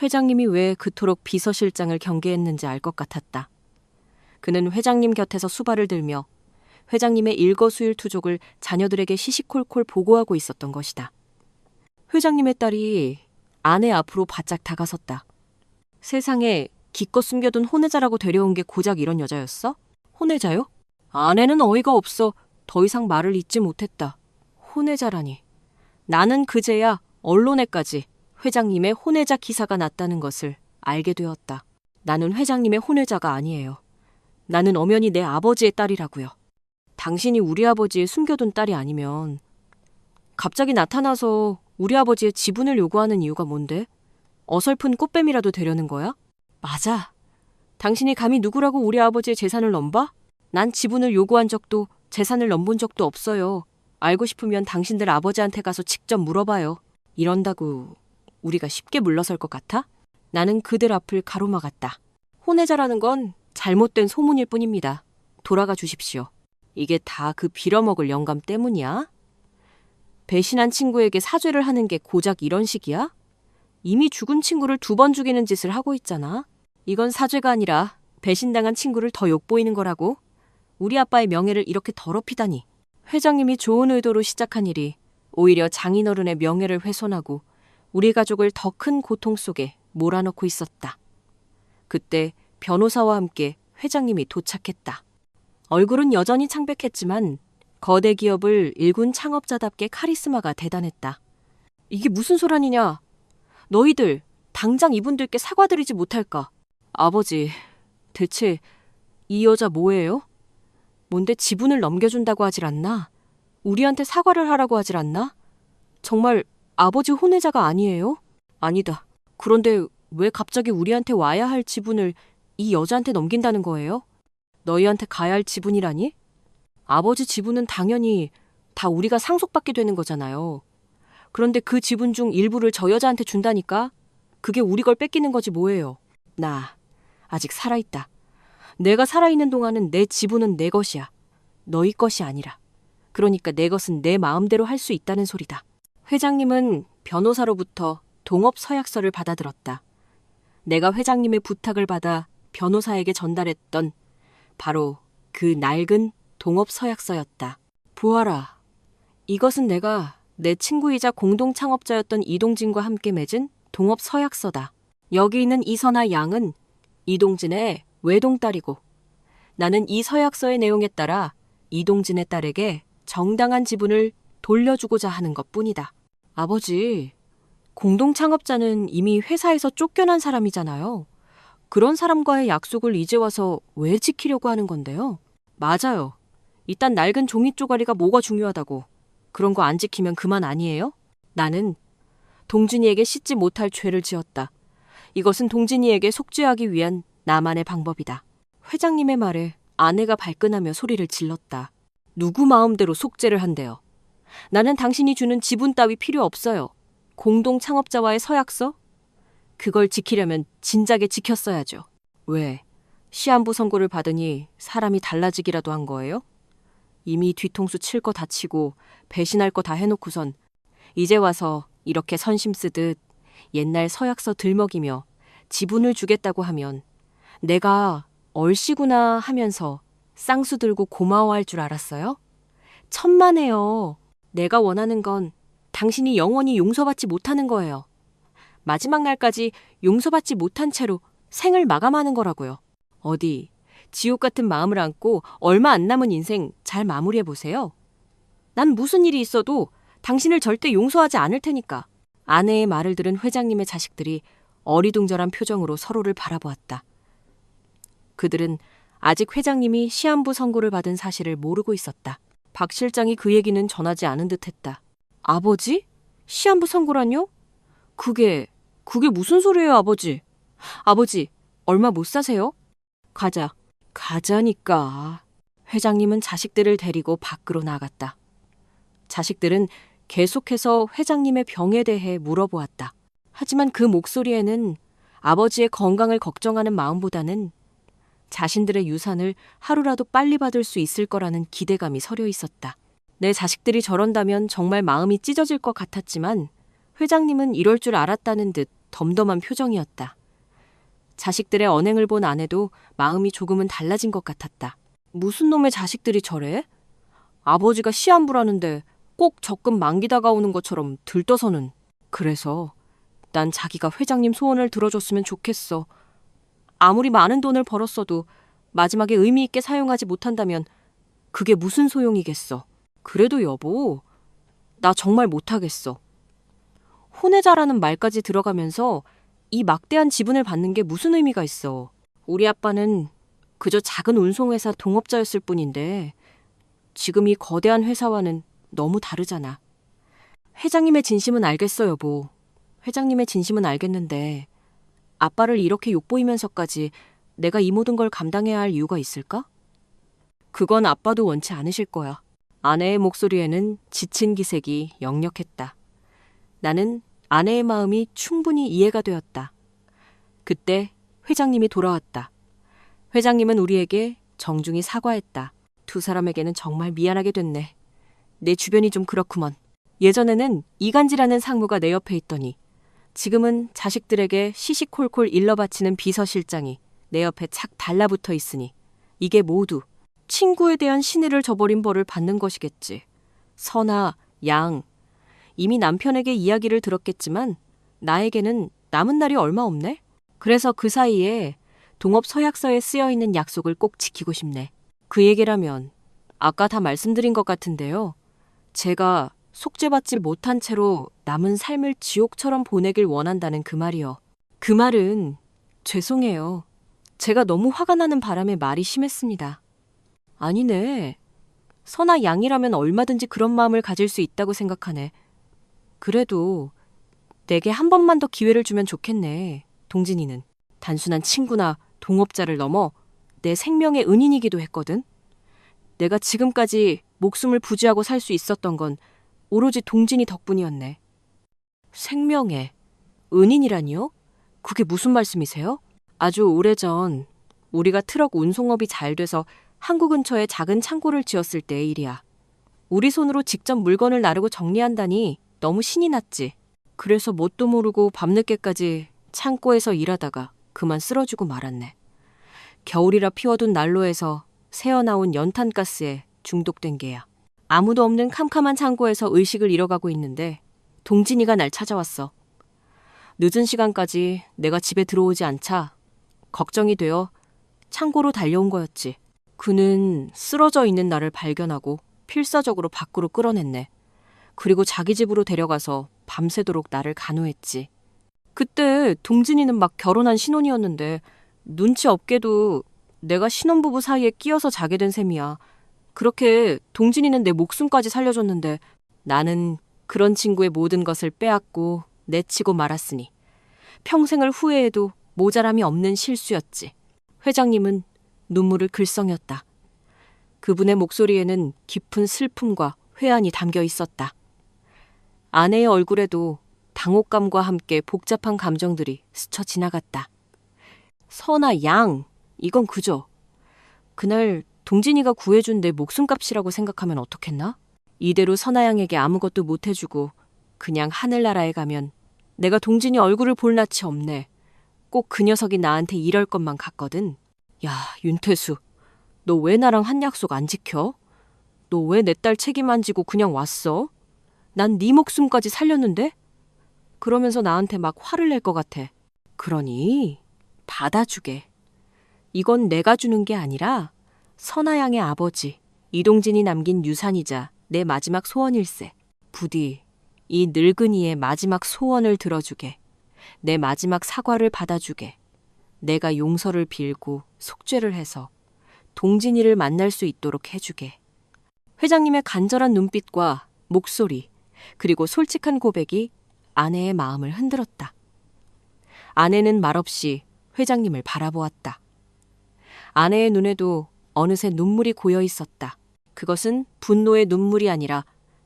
회장님이 왜 그토록 비서실장을 경계했는지 알 것 같았다. 그는 회장님 곁에서 수발을 들며 회장님의 일거수일투족을 자녀들에게 시시콜콜 보고하고 있었던 것이다. 회장님의 딸이 아내 앞으로 바짝 다가섰다. 세상에 기껏 숨겨둔 혼외자라고 데려온 게 고작 이런 여자였어? 혼외자요? 아내는 어이가 없어 더 이상 말을 잇지 못했다. 혼외자라니. 나는 그제야 언론에까지 회장님의 혼외자 기사가 났다는 것을 알게 되었다. 나는 회장님의 혼외자가 아니에요. 나는 엄연히 내 아버지의 딸이라고요. 당신이 우리 아버지의 숨겨둔 딸이 아니면 갑자기 나타나서 우리 아버지의 지분을 요구하는 이유가 뭔데? 어설픈 꽃뱀이라도 되려는 거야? 맞아. 당신이 감히 누구라고 우리 아버지의 재산을 넘봐? 난 지분을 요구한 적도 재산을 넘본 적도 없어요. 알고 싶으면 당신들 아버지한테 가서 직접 물어봐요. 이런다고 우리가 쉽게 물러설 것 같아? 나는 그들 앞을 가로막았다. 혼외자라는 건 잘못된 소문일 뿐입니다. 돌아가 주십시오. 이게 다 그 빌어먹을 영감 때문이야? 배신한 친구에게 사죄를 하는 게 고작 이런 식이야? 이미 죽은 친구를 2번 죽이는 짓을 하고 있잖아. 이건 사죄가 아니라 배신당한 친구를 더 욕보이는 거라고. 우리 아빠의 명예를 이렇게 더럽히다니. 회장님이 좋은 의도로 시작한 일이 오히려 장인어른의 명예를 훼손하고 우리 가족을 더 큰 고통 속에 몰아넣고 있었다. 그때 변호사와 함께 회장님이 도착했다. 얼굴은 여전히 창백했지만 거대 기업을 일군 창업자답게 카리스마가 대단했다. 이게 무슨 소란이냐? 너희들 당장 이분들께 사과드리지 못할까? 아버지, 대체 이 여자 뭐예요? 뭔데 지분을 넘겨준다고 하질 않나? 우리한테 사과를 하라고 하질 않나? 정말 아버지 혼외자가 아니에요? 아니다. 그런데 왜 갑자기 우리한테 와야 할 지분을 이 여자한테 넘긴다는 거예요? 너희한테 가야 할 지분이라니? 아버지 지분은 당연히 다 우리가 상속받게 되는 거잖아요. 그런데 그 지분 중 일부를 저 여자한테 준다니까? 그게 우리 걸 뺏기는 거지 뭐예요. 나 아직 살아있다. 내가 살아있는 동안은 내 지분은 내 것이야. 너희 것이 아니라. 그러니까 내 것은 내 마음대로 할 수 있다는 소리다. 회장님은 변호사로부터 동업 서약서를 받아들었다. 내가 회장님의 부탁을 받아 변호사에게 전달했던 바로 그 낡은 동업 서약서였다. 보아라. 이것은 내가 내 친구이자 공동 창업자였던 이동진과 함께 맺은 동업 서약서다. 여기 있는 이선아 양은 이동진의 외동딸이고 나는 이 서약서의 내용에 따라 이동진의 딸에게 정당한 지분을 돌려주고자 하는 것뿐이다. 아버지, 공동 창업자는 이미 회사에서 쫓겨난 사람이잖아요. 그런 사람과의 약속을 이제 와서 왜 지키려고 하는 건데요? 맞아요. 일단 낡은 종이 쪼가리가 뭐가 중요하다고. 그런 거 안 지키면 그만 아니에요? 나는 동진이에게 씻지 못할 죄를 지었다. 이것은 동진이에게 속죄하기 위한 나만의 방법이다. 회장님의 말에 아내가 발끈하며 소리를 질렀다. 누구 마음대로 속죄를 한대요. 나는 당신이 주는 지분 따위 필요 없어요. 공동 창업자와의 서약서? 그걸 지키려면 진작에 지켰어야죠. 왜? 시한부 선고를 받으니 사람이 달라지기라도 한 거예요? 이미 뒤통수 칠 거 다 치고 배신할 거 다 해놓고선 이제 와서 이렇게 선심 쓰듯 옛날 서약서 들먹이며 지분을 주겠다고 하면 내가 얼씨구나 하면서 쌍수 들고 고마워할 줄 알았어요? 천만에요. 내가 원하는 건 당신이 영원히 용서받지 못하는 거예요. 마지막 날까지 용서받지 못한 채로 생을 마감하는 거라고요. 어디 지옥 같은 마음을 안고 얼마 안 남은 인생 잘 마무리해보세요. 난 무슨 일이 있어도 당신을 절대 용서하지 않을 테니까. 아내의 말을 들은 회장님의 자식들이 어리둥절한 표정으로 서로를 바라보았다. 그들은 아직 회장님이 시한부 선고를 받은 사실을 모르고 있었다. 박 실장이 그 얘기는 전하지 않은 듯했다. 아버지? 시한부 선고라뇨? 그게 무슨 소리예요, 아버지? 아버지, 얼마 못 사세요? 가자. 가자니까. 회장님은 자식들을 데리고 밖으로 나갔다. 자식들은 계속해서 회장님의 병에 대해 물어보았다. 하지만 그 목소리에는 아버지의 건강을 걱정하는 마음보다는 자신들의 유산을 하루라도 빨리 받을 수 있을 거라는 기대감이 서려 있었다. 내 자식들이 저런다면 정말 마음이 찢어질 것 같았지만 회장님은 이럴 줄 알았다는 듯 덤덤한 표정이었다. 자식들의 언행을 본 아내도 마음이 조금은 달라진 것 같았다. 무슨 놈의 자식들이 저래? 아버지가 시한부라는데 꼭 적금 만기 다가오는 것처럼 들떠서는. 그래서 난 자기가 회장님 소원을 들어줬으면 좋겠어. 아무리 많은 돈을 벌었어도 마지막에 의미 있게 사용하지 못한다면 그게 무슨 소용이겠어. 그래도 여보, 나 정말 못하겠어. 혼외자라는 말까지 들어가면서 이 막대한 지분을 받는 게 무슨 의미가 있어. 우리 아빠는 그저 작은 운송회사 동업자였을 뿐인데 지금 이 거대한 회사와는 너무 다르잖아. 회장님의 진심은 알겠어, 여보. 회장님의 진심은 알겠는데 아빠를 이렇게 욕보이면서까지 내가 이 모든 걸 감당해야 할 이유가 있을까? 그건 아빠도 원치 않으실 거야. 아내의 목소리에는 지친 기색이 역력했다. 나는 아내의 마음이 충분히 이해가 되었다. 그때 회장님이 돌아왔다. 회장님은 우리에게 정중히 사과했다. 두 사람에게는 정말 미안하게 됐네. 내 주변이 좀 그렇구먼. 예전에는 이간질하는 상무가 내 옆에 있더니 지금은 자식들에게 시시콜콜 일러바치는 비서실장이 내 옆에 착 달라붙어 있으니 이게 모두 친구에 대한 신의를 저버린 벌을 받는 것이겠지. 선아, 양, 이미 남편에게 이야기를 들었겠지만 나에게는 남은 날이 얼마 없네. 그래서 그 사이에 동업 서약서에 쓰여있는 약속을 꼭 지키고 싶네. 그 얘기라면 아까 다 말씀드린 것 같은데요. 제가 속죄받지 못한 채로 남은 삶을 지옥처럼 보내길 원한다는 그 말이요. 그 말은 죄송해요. 제가 너무 화가 나는 바람에 말이 심했습니다. 아니네. 선아 양이라면 얼마든지 그런 마음을 가질 수 있다고 생각하네. 그래도 내게 한 번만 더 기회를 주면 좋겠네. 동진이는 단순한 친구나 동업자를 넘어 내 생명의 은인이기도 했거든. 내가 지금까지 목숨을 부지하고 살 수 있었던 건 오로지 동진이 덕분이었네. 생명의 은인이라니요? 그게 무슨 말씀이세요? 아주 오래전 우리가 트럭 운송업이 잘 돼서 항구 근처에 작은 창고를 지었을 때의 일이야. 우리 손으로 직접 물건을 나르고 정리한다니 너무 신이 났지. 그래서 뭣도 모르고 밤늦게까지 창고에서 일하다가 그만 쓰러지고 말았네. 겨울이라 피워둔 난로에서 새어나온 연탄가스에 중독된 게야. 아무도 없는 캄캄한 창고에서 의식을 잃어가고 있는데 동진이가 날 찾아왔어. 늦은 시간까지 내가 집에 들어오지 않자 걱정이 되어 창고로 달려온 거였지. 그는 쓰러져 있는 나를 발견하고 필사적으로 밖으로 끌어냈네. 그리고 자기 집으로 데려가서 밤새도록 나를 간호했지. 그때 동진이는 막 결혼한 신혼이었는데 눈치 없게도 내가 신혼부부 사이에 끼어서 자게 된 셈이야. 그렇게 동진이는 내 목숨까지 살려줬는데 나는 그런 친구의 모든 것을 빼앗고 내치고 말았으니 평생을 후회해도 모자람이 없는 실수였지. 회장님은 눈물을 글썽였다. 그분의 목소리에는 깊은 슬픔과 회한이 담겨 있었다. 아내의 얼굴에도 당혹감과 함께 복잡한 감정들이 스쳐 지나갔다. 선아 양, 이건 그저 그날 동진이가 구해준 내 목숨값이라고 생각하면 어떻겠나? 이대로 선아 양에게 아무것도 못해주고 그냥 하늘나라에 가면 내가 동진이 얼굴을 볼 낯이 없네. 꼭 그 녀석이 나한테 이럴 것만 같거든. 야, 윤태수, 너 왜 나랑 한 약속 안 지켜? 너 왜 내 딸 책임 안 지고 그냥 왔어? 난 네 목숨까지 살렸는데? 그러면서 나한테 막 화를 낼 것 같아. 그러니 받아주게. 이건 내가 주는 게 아니라 선아 양의 아버지 이동진이 남긴 유산이자 내 마지막 소원일세. 부디 이 늙은이의 마지막 소원을 들어주게. 내 마지막 사과를 받아주게. 내가 용서를 빌고 속죄를 해서 동진이를 만날 수 있도록 해주게. 회장님의 간절한 눈빛과 목소리 그리고 솔직한 고백이 아내의 마음을 흔들었다. 아내는 말없이 회장님을 바라보았다. 아내의 눈에도 어느새 눈물이 고여 있었다. 그것은 분노의 눈물이 아니라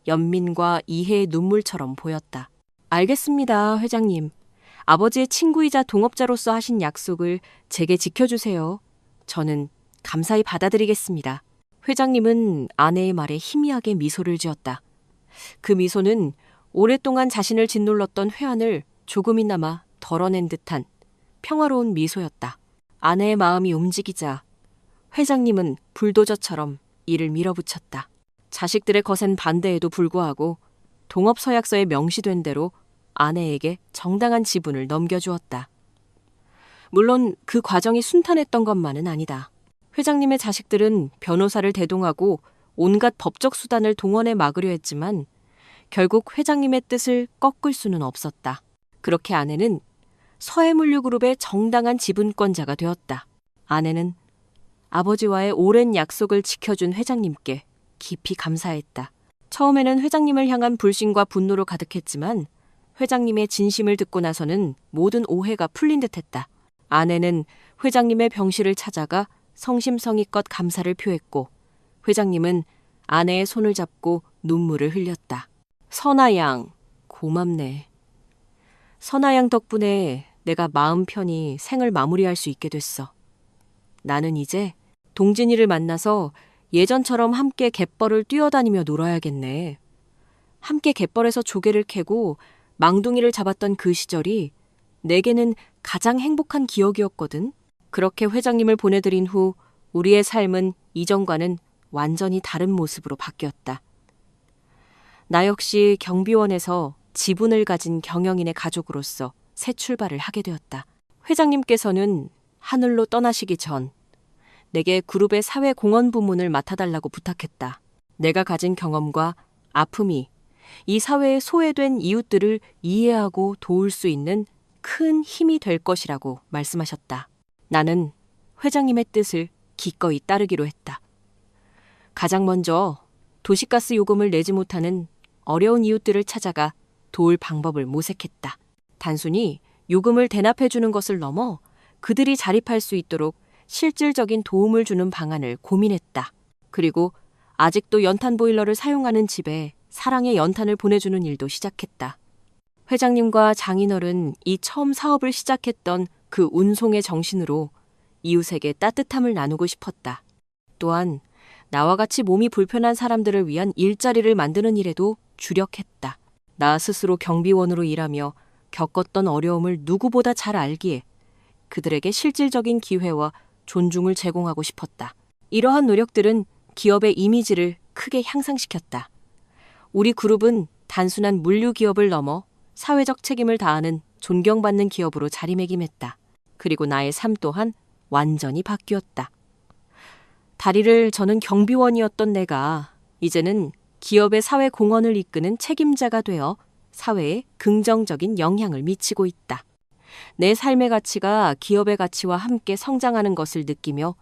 연민과 이해의 눈물처럼 보였다. 알겠습니다, 회장님. 아버지의 친구이자 동업자로서 하신 약속을 제게 지켜주세요. 저는 감사히 받아들이겠습니다. 회장님은 아내의 말에 희미하게 미소를 지었다. 그 미소는 오랫동안 자신을 짓눌렀던 회한을 조금이나마 덜어낸 듯한 평화로운 미소였다. 아내의 마음이 움직이자 회장님은 불도저처럼 일을 밀어붙였다. 자식들의 거센 반대에도 불구하고 동업서약서에 명시된 대로 아내에게 정당한 지분을 넘겨주었다. 물론 그 과정이 순탄했던 것만은 아니다. 회장님의 자식들은 변호사를 대동하고 온갖 법적 수단을 동원해 막으려 했지만 결국 회장님의 뜻을 꺾을 수는 없었다. 그렇게 아내는 서해물류그룹의 정당한 지분권자가 되었다. 아내는 아버지와의 오랜 약속을 지켜준 회장님께 깊이 감사했다. 처음에는 회장님을 향한 불신과 분노로 가득했지만 회장님의 진심을 듣고 나서는 모든 오해가 풀린 듯했다. 아내는 회장님의 병실을 찾아가 성심성의껏 감사를 표했고 회장님은 아내의 손을 잡고 눈물을 흘렸다. 선아양, 고맙네. 선아양 덕분에 내가 마음 편히 생을 마무리할 수 있게 됐어. 나는 이제 동진이를 만나서 예전처럼 함께 갯벌을 뛰어다니며 놀아야겠네. 함께 갯벌에서 조개를 캐고 망둥이를 잡았던 그 시절이 내게는 가장 행복한 기억이었거든. 그렇게 회장님을 보내드린 후 우리의 삶은 이전과는 완전히 다른 모습으로 바뀌었다. 나 역시 경비원에서 지분을 가진 경영인의 가족으로서 새 출발을 하게 되었다. 회장님께서는 하늘로 떠나시기 전 내게 그룹의 사회공헌 부문을 맡아달라고 부탁했다. 내가 가진 경험과 아픔이 이 사회에 소외된 이웃들을 이해하고 도울 수 있는 큰 힘이 될 것이라고 말씀하셨다. 나는 회장님의 뜻을 기꺼이 따르기로 했다. 가장 먼저 도시가스 요금을 내지 못하는 어려운 이웃들을 찾아가 도울 방법을 모색했다. 단순히 요금을 대납해 주는 것을 넘어 그들이 자립할 수 있도록 실질적인 도움을 주는 방안을 고민했다. 그리고 아직도 연탄 보일러를 사용하는 집에 사랑의 연탄을 보내주는 일도 시작했다. 회장님과 장인어른 이 처음 사업을 시작했던 그 운송의 정신으로 이웃에게 따뜻함을 나누고 싶었다. 또한 나와 같이 몸이 불편한 사람들을 위한 일자리를 만드는 일에도 주력했다. 나 스스로 경비원으로 일하며 겪었던 어려움을 누구보다 잘 알기에 그들에게 실질적인 기회와 존중을 제공하고 싶었다. 이러한 노력들은 기업의 이미지를 크게 향상시켰다. 우리 그룹은 단순한 물류 기업을 넘어 사회적 책임을 다하는 존경받는 기업으로 자리매김했다. 그리고 나의 삶 또한 완전히 바뀌었다. 다리를 저는 경비원이었던 내가 이제는 기업의 사회 공헌을 이끄는 책임자가 되어 사회에 긍정적인 영향을 미치고 있다. 내 삶의 가치가 기업의 가치와 함께 성장하는 것을 느끼며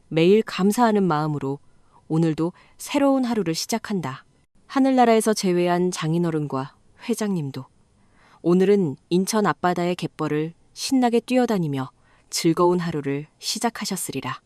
매일 감사하는 마음으로 오늘도 새로운 하루를 시작한다. 하늘나라에서 제외한 장인어른과 회장님도 오늘은 인천 앞바다의 갯벌을 신나게 뛰어다니며 즐거운 하루를 시작하셨으리라.